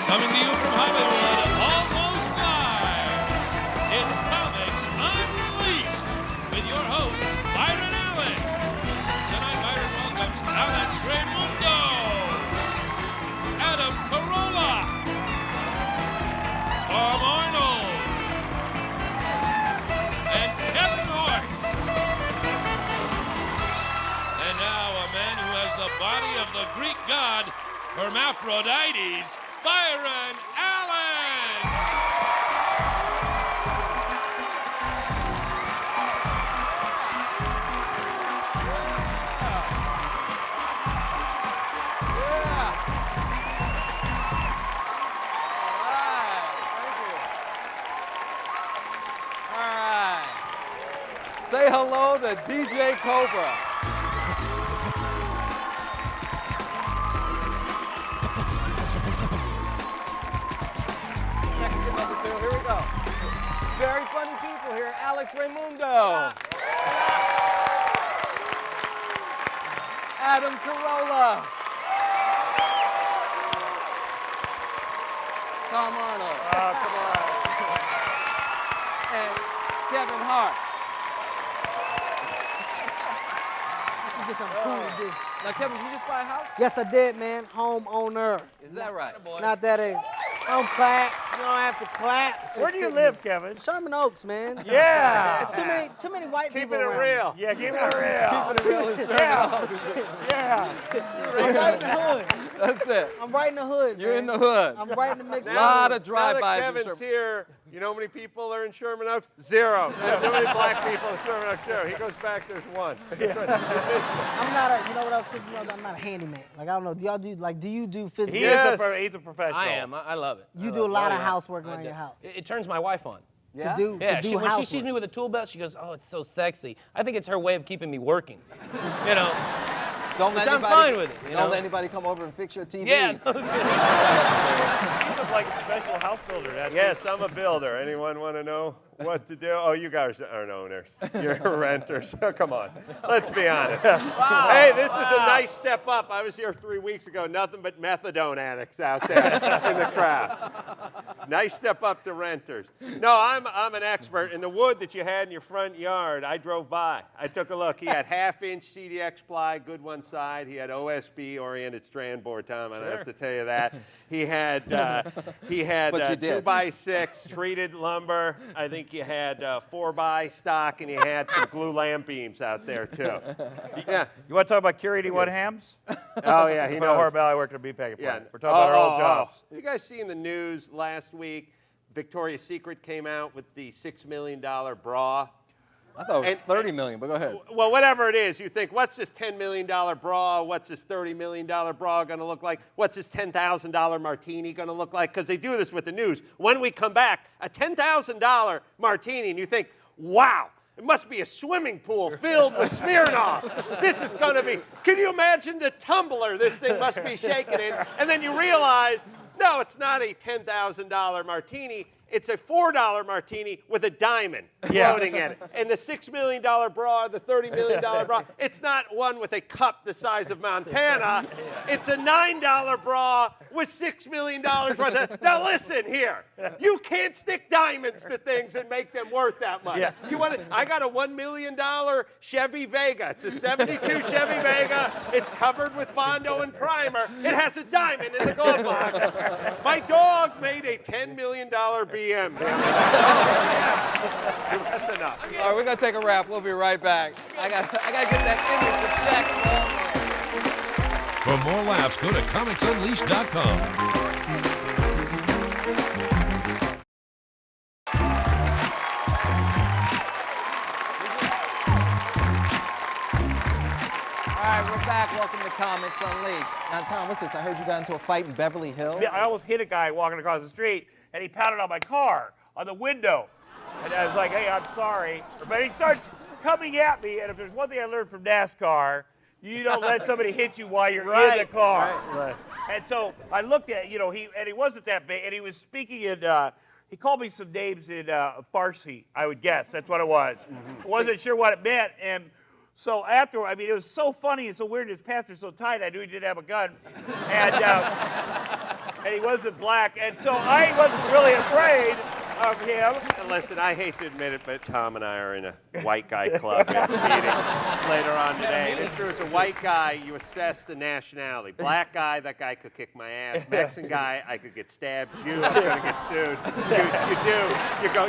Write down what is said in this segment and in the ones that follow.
Coming to you from Hollywood, almost live, it's Comics Unleashed with your host, Byron Allen. Tonight, Byron welcomes Alex Reymundo, Adam Carolla, Arnold, and Kevin Hart. And now a man who has the body of the Greek god Hermaphrodites, Byron Allen! All right. Say hello to DJ Cobra. Here we go. Very funny people here. Alex Reymundo. Adam Carolla. Tom Arnold. Come on. And Kevin Hart. Get some food to do. Now, Kevin, did you just buy a house? Yes, I did, man. Homeowner. Is that right? Not that ain't. Don't clap. You don't have to clap. Where do you live, Kevin? Sherman Oaks, man. Yeah. There's too many white people Keeping it around real. Yeah, keeping it real. Keeping it real in Sherman Oaks. Yeah. I'm right in the hood. That's it. I'm right in the hood, You're man. in the hood. I'm right in the mix. A lot of Now drive-bys. that Kevin's here, you know how many people are in Sherman Oaks? Zero. There's how many black people in Sherman Oaks? Zero. He goes back, there's one. That's right. I'm not a, you know what else pisses me off? I'm not a handyman. Like, I don't know, do y'all do, like, do you do physical? Yes. He's a professional. I am. I love it. You do a lot of housework around your house. It turns my wife on. Yeah? To do Yeah, when she housework. sees me with a tool belt, she goes, "Oh, it's so sexy." I think it's her way of keeping me working. You know. Don't let Which I'm anybody, fine with it, you Don't know? let anybody come over and fix your TV. Yeah. You look like a professional house builder. That's Yes, I'm a builder. Anyone want to know what to do? Oh, you guys aren't owners. You're renters. Come on. Let's be honest. Hey, this is a nice step up. I was here 3 weeks ago. Nothing but methadone addicts out there in the crowd. Nice step up to renters. No, I'm an expert. In the wood that you had in your front yard, I drove by. I took a look. He had half-inch CDX ply, good one side. He had OSB, oriented strand board, Tom. I don't have to tell you that. He had But you did. 2x6 treated lumber. I think you had 4x stock, and you had some glue lamp beams out there too. Yeah. You want to talk about Cure 81 hams? Oh yeah, he For knows. Horrible, I worked at a meat packing Yeah. plant. We're talking about our old jobs. Have you guys seen the news last week? Victoria's Secret came out with the $6 million bra. I thought it was 30 million, but go ahead. Well, whatever it is, you think, what's this $10 million bra? What's this $30 million bra going to look like? What's this $10,000 martini going to look like? Because they do this with the news. When we come back, a $10,000 martini, and you think, wow, it must be a swimming pool filled with Smirnoff. This is going to be, can you imagine the tumbler this thing must be shaking in? And then you realize, no, it's not a $10,000 martini. It's a $4 martini with a diamond floating in it. And the $6 million bra, the $30 million bra, it's not one with a cup the size of Montana. It's a $9 bra with $6 million worth of. Now listen here. You can't stick diamonds to things and make them worth that much. Yeah. You want to, I got a $1 million Chevy Vega. It's a 72 Chevy Vega. It's covered with Bondo and primer. It has a diamond in the glove box. My dog made a $10 million BM. That's enough. All right, we're going to take a wrap. We'll be right back. I got to get that image to check. For more laughs, go to comicsunleashed.com. All right, we're back. Welcome to Comics Unleashed. Now, Tom, what's this? I heard you got into a fight in Beverly Hills. Yeah, I almost hit a guy walking across the street, and he pounded on my car, on the window. And I was like, hey, I'm sorry. But he starts coming at me, and if there's one thing I learned from NASCAR, you don't let somebody hit you while you're in the car. Right. And so I looked at, he wasn't that big, and he was speaking in, he called me some names in Farsi, I would guess. That's what it was. I wasn't sure what it meant, and so after, it was so funny and so weird, his pants were so tight, I knew he didn't have a gun. And and he wasn't black, and so I wasn't really afraid of him. And listen, I hate to admit it, but Tom and I are in a white guy club meeting later on today. If there was a white guy, you assess the nationality. Black guy, that guy could kick my ass. Mexican guy, I could get stabbed. Jew, I'm gonna get sued.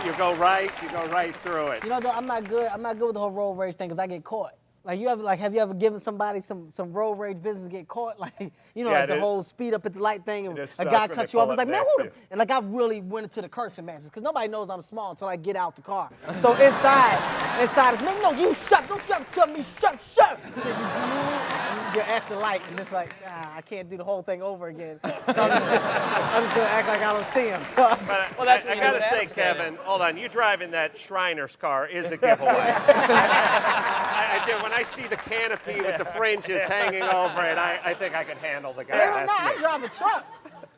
You go right through it. You know, though, I'm not good with the whole road rage thing because I get caught. Like, have you ever given somebody some road rage business and get caught? Like, you know, Yeah, like the whole speed up at the light thing and a suck guy when cuts they you off. pull It's like, up man, next who to the... you. And like, I really went into the cursing matches because nobody knows I'm small until I get out the car. So inside, man, no, you shut, don't you ever tell me shut. And you're at the light and it's like, I can't do the whole thing over again. So I'm just gonna act like I don't see him. So But I gotta say, Kevin, hold on. You driving that Shriner's car is a giveaway. I do. When I see the canopy with the fringes hanging over it, I think I can handle the guy. Hey, That's I me. drive a truck.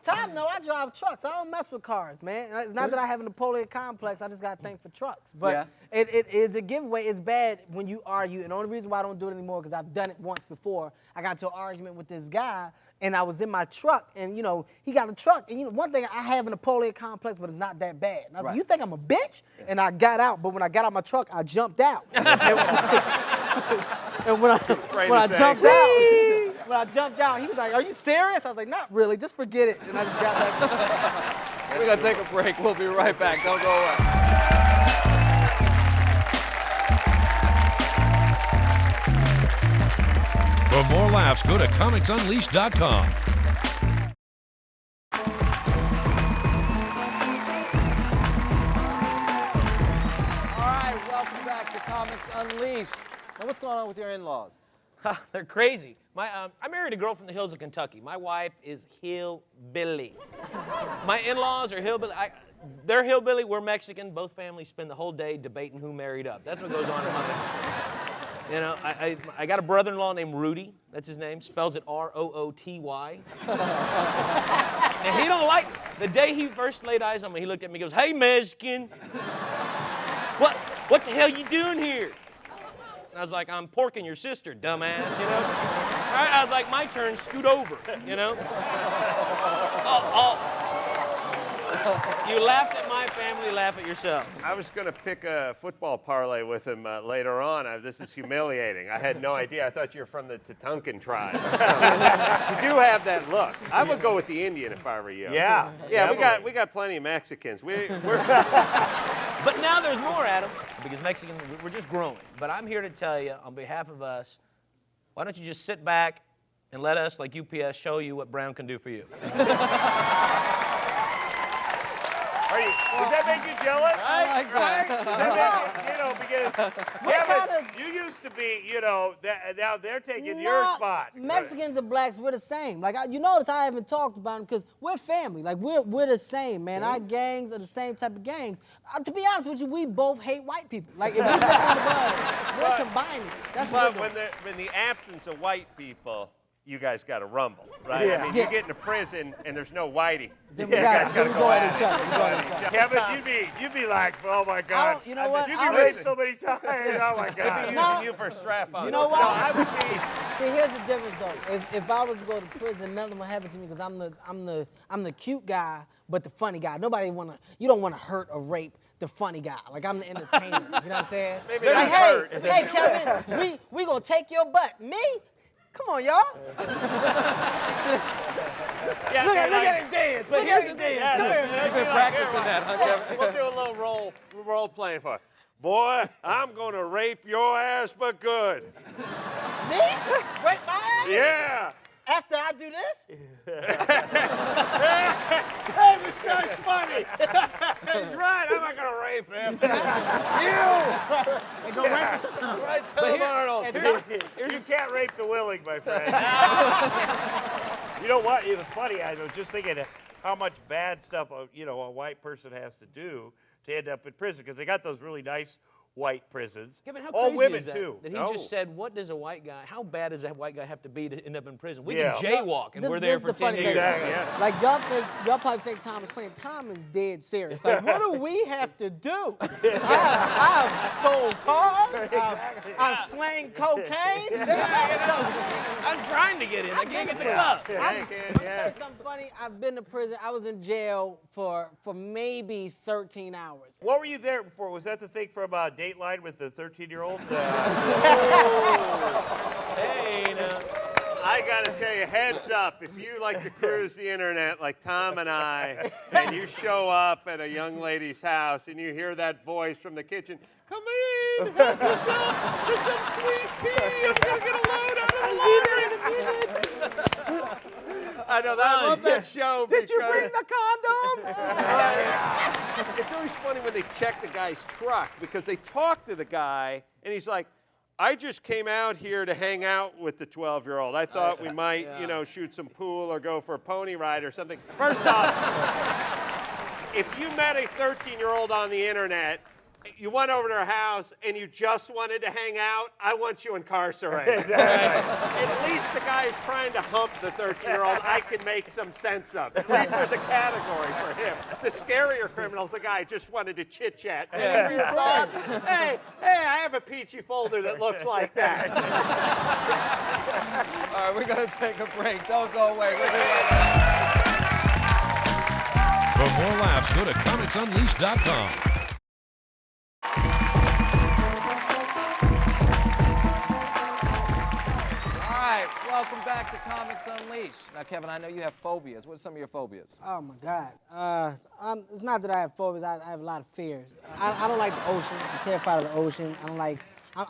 Tom, no, I drive trucks. I don't mess with cars, man. It's not that I have a Napoleon complex. I just got to thank for trucks. But it is a giveaway. It's bad when you argue. And the only reason why I don't do it anymore because I've done it once before. I got into an argument with this guy, and I was in my truck, and, you know, he got a truck. And, you know, one thing, I have a Napoleon complex, but it's not that bad. And I was like, you think I'm a bitch? And I got out. But when I got out my truck, I jumped out. And when I jumped out, he was like, are you serious? I was like, not really, just forget it. And I just got back. We're going to take a break. We'll be right back. Don't go away. For more laughs, go to comicsunleashed.com. All right, welcome back to Comics Unleashed. Now, what's going on with your in-laws? They're crazy. I married a girl from the hills of Kentucky. My wife is hillbilly. My in-laws are hillbilly. They're hillbilly. We're Mexican. Both families spend the whole day debating who married up. That's what goes on in my family. You know, I got a brother-in-law named Rudy. That's his name. Spells it R-O-O-T-Y. And he don't like it. The day he first laid eyes on me, he looked at me and goes, "Hey, Mexican. What the hell you doing here?" And I was like, "I'm porking your sister, dumbass," you know? All right, I was like, "My turn, scoot over," you know? You laughed at my family, laugh at yourself. I was going to pick a football parlay with him later on. This is humiliating. I had no idea. I thought you were from the Tatankan tribe. You do have that look. I would go with the Indian if I were you. Yeah. Yeah, we got plenty of Mexicans. We're But now there's more, Adam, because Mexicans, we're just growing. But I'm here to tell you, on behalf of us, why don't you just sit back and let us, like UPS, show you what Brown can do for you. Does that make you jealous? I like that. Because Kevin, you used to be, now they're taking your spot. Mexicans and blacks, we're the same. Like, you notice I haven't talked about them because we're family. Like, we're the same, man. Our gangs are the same type of gangs. To be honest with you, we both hate white people. Like, if we look on the bud, we're combining. That's what we're doing. But in the absence of white people, you guys got to rumble, right? Yeah. I mean, you get into prison and there's no whitey. Then we go at each other. Kevin, you'd be like, oh my God. You know what? You'd be raped so many times. Oh my God. They'd be using you for a strap-on. You know what? No, I would be. See, here's the difference though. If I was to go to prison, nothing would happen to me because I'm the cute guy, but the funny guy. You don't wanna hurt or rape the funny guy. Like, I'm the entertainer. You know what I'm saying? Maybe like, not hurt. hey, Kevin, we gonna take your butt. Me? Come on, y'all. Yeah, Look at him dance. Look at him dance. Yeah, Come here. You've been practicing that, huh, Kevin? We'll do a little role playing for it. Boy, I'm gonna rape your ass, but good. Me? Rape my ass? Yeah. After I do this? Hey, this guy's funny. He's right. I'm not gonna rape him. They go rape the Right, tell him, Arnold. You can't rape the willing, my friend. You know what? It was funny. I was just thinking of how much bad stuff a white person has to do to end up in prison because they got those really nice white prisons. Kevin, how All crazy women is that? too. That he just said, what does a white guy, how bad does that white guy have to be to end up in prison? We Yeah. can jaywalk and we're there for 10 years. Exactly, yeah. Like y'all probably think Tom is playing. Tom is dead serious. Like, what do we have to do? I've stole cars. I've slang cocaine. I'm trying to get in. I can't get the cup. I'm tell you something funny. I've been to prison. I was in jail for maybe 13 hours. What were you there for? Was that the thing from Dateline with the 13-year-old? Hey, now. I got to tell you, heads up, if you like to cruise the internet like Tom and I, and you show up at a young lady's house and you hear that voice from the kitchen, come in, help yourself to some sweet tea. I'm going to get a load out of the laundry. I know that. I love that show. Did you bring the condoms? It's always funny when they check the guy's truck because they talk to the guy and he's like, I just came out here to hang out with the 12-year-old. I thought we might, shoot some pool or go for a pony ride or something. First off, if you met a 13-year-old on the internet, you went over to her house and you just wanted to hang out, I want you incarcerated. At least the guy is trying to hump the 13-year-old I can make some sense of. At least there's a category for him. The scarier criminals, the guy just wanted to chit-chat. And if you thought, hey, I have a peachy folder that looks like that. All right, we're going to take a break. Don't go away. We'll be right back. For more laughs, go to comicsunleashed.com. Welcome back to Comics Unleashed. Now, Kevin, I know you have phobias. What are some of your phobias? Oh my God. It's not that I have phobias. I have a lot of fears. I don't like the ocean. I'm terrified of the ocean. I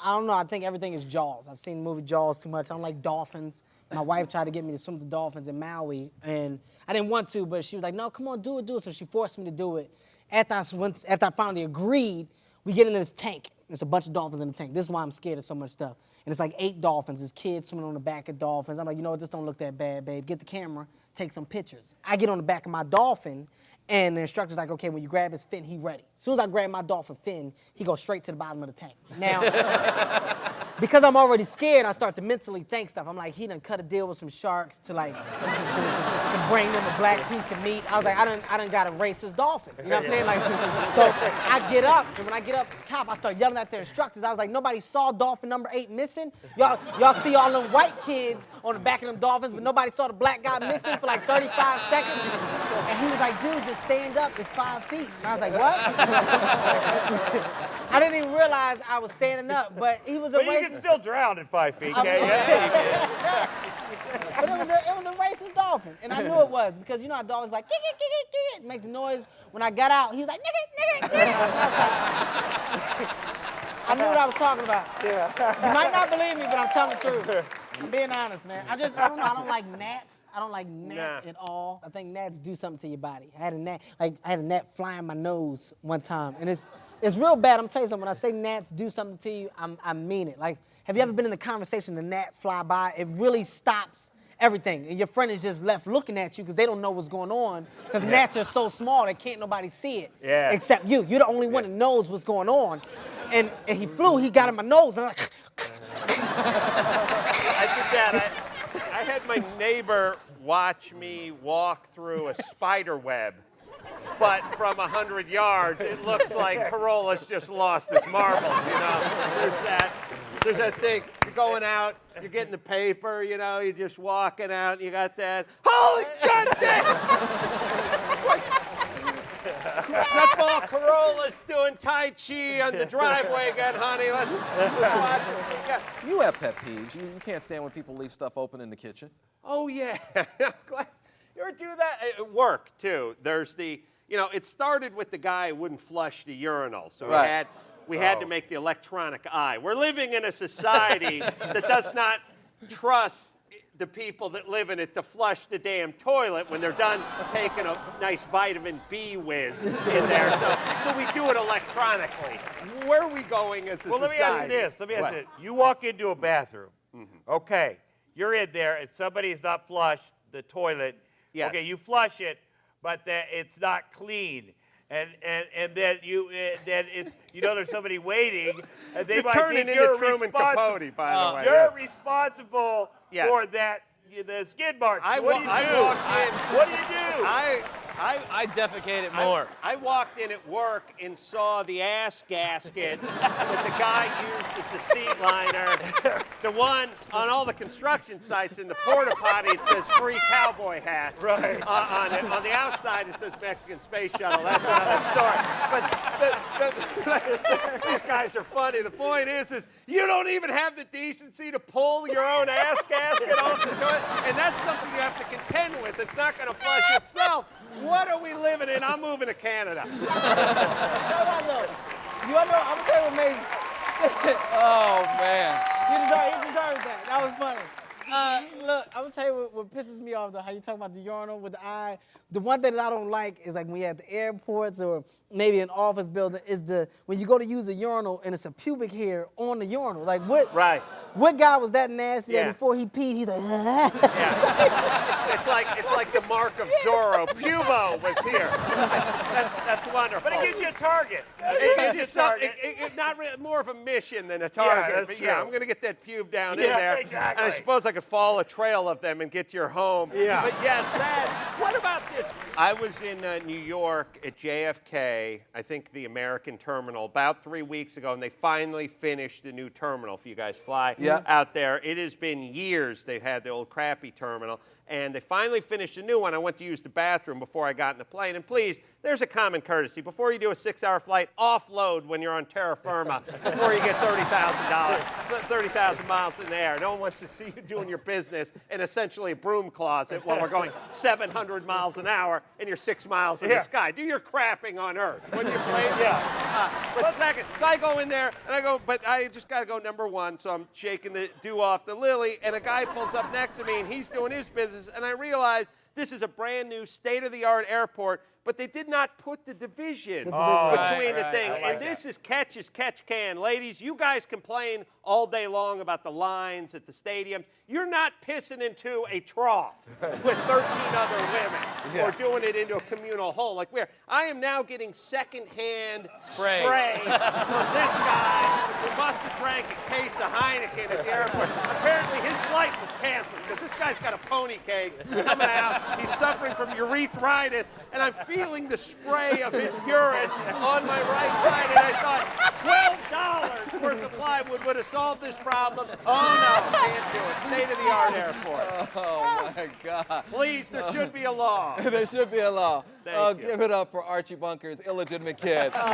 don't know. I think everything is Jaws. I've seen the movie Jaws too much. I don't like dolphins. My wife tried to get me to swim with the dolphins in Maui, and I didn't want to, but she was like, "No, come on, do it." So she forced me to do it. After I finally agreed, we get into this tank. There's a bunch of dolphins in the tank. This is why I'm scared of so much stuff. And it's like 8 dolphins. There's kids swimming on the back of dolphins. I'm like, you know what, this don't look that bad, babe. Get the camera, take some pictures. I get on the back of my dolphin, and the instructor's like, okay, when you grab his fin, he ready. As soon as I grab my dolphin fin, he goes straight to the bottom of the tank. Now, because I'm already scared, I start to mentally think stuff. I'm like, he done cut a deal with some sharks to like, to bring them a black piece of meat. I was like, I done got to race his dolphin. You know what I'm saying? Like, so I get up, and when I get up top, I start yelling at the instructors. I was like, nobody saw dolphin number 8 missing? Y'all see all them white kids on the back of them dolphins, but nobody saw the black guy missing for like 35 seconds? And he was like, dude, just stand up, it's 5 feet. And I was like, what? I didn't even realize I was standing up, but he was a racist. But you can still drown at 5 feet, But it was a racist dolphin, and I knew it was because you know how dolphins like make the noise. When I got out, he was like nigga. I knew what I was talking about. Yeah. You might not believe me, but I'm telling the truth. I'm being honest, man. I don't know. I don't like gnats. I don't like gnats at all. I think gnats do something to your body. I had a gnat fly in my nose one time, and it's real bad. I'm telling you something. When I say gnats do something to you, I mean it. Like, have you ever been in the conversation, the gnat fly by? It really stops everything, and your friend is just left looking at you because they don't know what's going on because gnats are so small that can't nobody see it except you. You're the only one that knows what's going on. And he flew, he got in my nose, and I'm like, I did that. I had my neighbor watch me walk through a spider web, but from 100 yards, it looks like Carolla's just lost his marbles, you know? There's that thing, you're going out, you're getting the paper, you know, you're just walking out, and you got that, holy goddamn! It's like, Nutball Carolla's doing Tai Chi on the driveway again, honey. Let's watch it. You have pet peeves. You can't stand when people leave stuff open in the kitchen. Oh, yeah. I'm glad. You ever do that? At work, too. There's it started with the guy who wouldn't flush the urinal. So we had to make the electronic eye. We're living in a society that does not trust the people that live in it to flush the damn toilet when they're done taking a nice vitamin B whiz in there. So we do it electronically. Where are we going as a society? Well, let me ask you this. Let me ask you this. You walk into a bathroom. Okay. You're in there, and somebody's not flushed the toilet. Yes. Okay, you flush it, but it's not clean. and then there's somebody waiting, and they You're might turning think into you're Truman Capote, by the way. You're responsible Yes. for the skid marks. What do you do? What do you do? I defecated more. I walked in at work and saw the ass gasket that the guy used as a seat liner. The one on all the construction sites in the porta potty, it says free cowboy hats. Right. On it. On the outside, it says Mexican space shuttle. That's another story. But these guys are funny. The point is you don't even have the decency to pull your own ass gasket off the toilet, and that's something you have to contend with. It's not going to flush itself. What are we living in? I'm moving to Canada. You wanna know? I'm gonna tell you what made. Oh, man. You deserve that. That was funny. Look, I'm gonna tell you what pisses me off though. How you talk about the urinal with the eye. The one thing that I don't like is like when you're at the airports or maybe an office building is when you go to use a urinal and it's a pubic hair on the urinal. Like what? Right. What guy was that nasty that Yeah. before he peed he's like. Yeah. It's like the mark of Zorro. Pubo was here. That's wonderful. But it gives you a target. It gives you something. More of a mission than a target. that's But true. yeah, I'm gonna get that pube down in Yeah, there. exactly. And I suppose I could follow a trail of them and get to your home. Yeah. But yes, what about this? I was in New York at JFK, I think the American terminal, about 3 weeks ago, and they finally finished the new terminal. If you guys fly out there, it has been years they've had the old crappy terminal. And they finally finished a new one. I went to use the bathroom before I got in the plane. And please, there's a common courtesy. Before you do a 6-hour flight, offload when you're on terra firma before you get $30,000 miles in the air. No one wants to see you doing your business in essentially a broom closet while we're going 700 miles an hour and you're 6 miles in the sky. Do your crapping on Earth. Wouldn't you play? But second, so I go in there and I go, but I just got to go number one. So I'm shaking the dew off the lily, and a guy pulls up next to me and he's doing his business. And I realize this is a brand new state-of-the-art airport, but they did not put the division between the thing. And this is catch as catch can. Ladies, you guys complain all day long about the lines at the stadiums. You're not pissing into a trough with 13 other women or doing it into a communal hole like we're. I am now getting secondhand spray from this guy who must have drank a case of Heineken at the airport. Apparently his flight was canceled because this guy's got a pony cake coming out. He's suffering from urethritis, and I'm feeling the spray of his urine on my right side, and I thought $12 worth of plywood would have solved this problem. Oh no, can't do it. State-of-the-art airport. Oh, my God. Please, there should be a law. There should be a law. Thank you. Give it up for Archie Bunker's illegitimate kid. I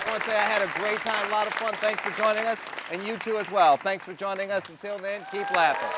want to say I had a great time, a lot of fun. Thanks for joining us, and you too as well. Thanks for joining us. Until then, keep laughing.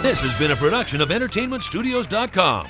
This has been a production of EntertainmentStudios.com.